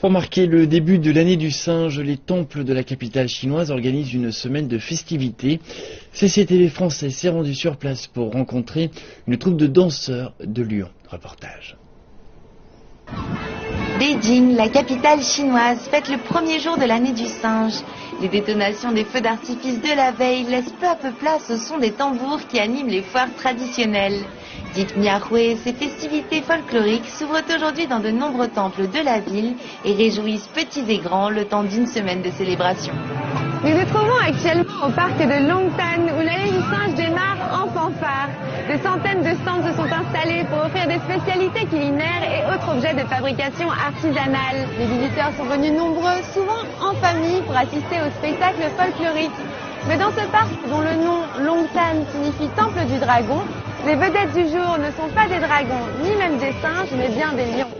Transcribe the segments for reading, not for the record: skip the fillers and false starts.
Pour marquer le début de l'année du singe, les temples de la capitale chinoise organisent une semaine de festivités. CCTV Français s'est rendu sur place pour rencontrer une troupe de danseurs de Lyon. Reportage. Beijing, la capitale chinoise, fête le premier jour de l'année du singe. Les détonations des feux d'artifice de la veille laissent peu à peu place au son des tambours qui animent les foires traditionnelles. Dites Miahui, ces festivités folkloriques s'ouvrent aujourd'hui dans de nombreux temples de la ville et réjouissent petits et grands le temps d'une semaine de célébration. Nous nous trouvons actuellement au parc de Longtan où l'année du singe démarre en fanfare. Des centaines de stands se sont installés pour offrir des spécialités culinaires et autres objets de fabrication artisanale. Les visiteurs sont venus nombreux, souvent en famille, pour assister au spectacle folklorique. Mais dans ce parc, dont le nom Longtan signifie temple du dragon, les vedettes du jour ne sont pas des dragons, ni même des singes, mais bien des lions.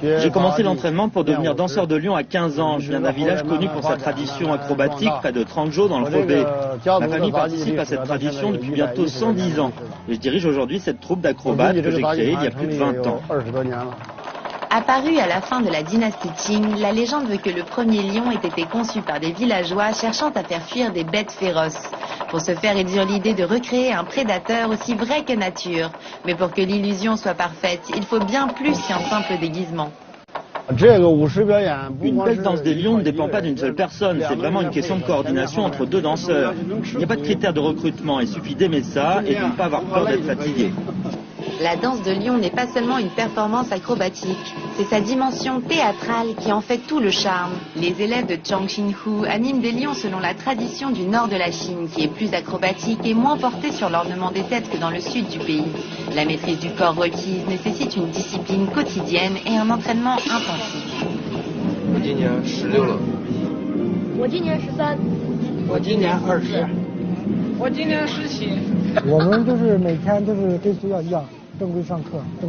J'ai commencé l'entraînement pour devenir danseur de lion à 15 ans. Je viens d'un village connu pour sa tradition acrobatique, près de Trangzhou dans le Hebei. Ma famille participe à cette tradition depuis bientôt 110 ans. Et je dirige aujourd'hui cette troupe d'acrobates que j'ai créée il y a plus de 20 ans. Apparu à la fin de la dynastie Qing, la légende veut que le premier lion ait été conçu par des villageois cherchant à faire fuir des bêtes féroces. Pour ce faire, ils eurent l'idée de recréer un prédateur aussi vrai que nature. Mais pour que l'illusion soit parfaite, il faut bien plus qu'un simple déguisement. Une belle danse des lions ne dépend pas d'une seule personne, c'est vraiment une question de coordination entre deux danseurs. Il n'y a pas de critère de recrutement, il suffit d'aimer ça et de ne pas avoir peur d'être fatigué. La danse de lion n'est pas seulement une performance acrobatique, c'est sa dimension théâtrale qui en fait tout le charme. Les élèves de Zhang Xinhu animent des lions selon la tradition du nord de la Chine, qui est plus acrobatique et moins portée sur l'ornement des têtes que dans le sud du pays. La maîtrise du corps requise nécessite une discipline quotidienne et un entraînement intensif.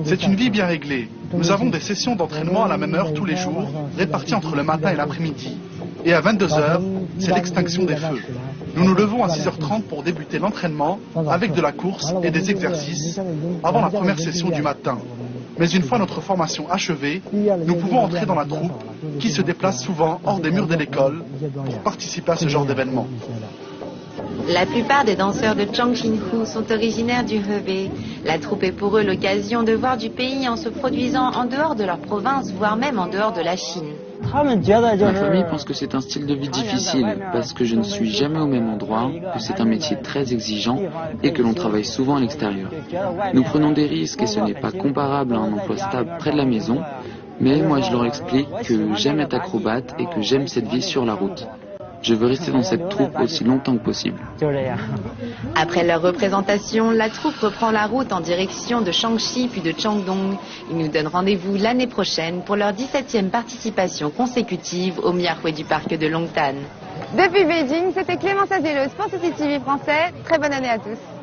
C'est une vie bien réglée. Nous avons des sessions d'entraînement à la même heure tous les jours, réparties entre le matin et l'après-midi. Et à 22 h, c'est l'extinction des feux. Nous nous levons à 6h30 pour débuter l'entraînement avec de la course et des exercices avant la première session du matin. Mais une fois notre formation achevée, nous pouvons entrer dans la troupe qui se déplace souvent hors des murs de l'école pour participer à ce genre d'événement. La plupart des danseurs de Zhang Xinhu sont originaires du Hebei. La troupe est pour eux l'occasion de voir du pays en se produisant en dehors de leur province, voire même en dehors de la Chine. Ma famille pense que c'est un style de vie difficile parce que je ne suis jamais au même endroit, que c'est un métier très exigeant et que l'on travaille souvent à l'extérieur. Nous prenons des risques et ce n'est pas comparable à un emploi stable près de la maison, mais moi je leur explique que j'aime être acrobate et que j'aime cette vie sur la route. Je veux rester dans cette troupe aussi longtemps que possible. Après leur représentation, la troupe reprend la route en direction de Shaanxi puis de Shandong. Ils nous donnent rendez-vous l'année prochaine pour leur 17e participation consécutive au Miahui du parc de Longtan. Depuis Beijing, c'était Clémence Azelos pour CCTV Français. Très bonne année à tous.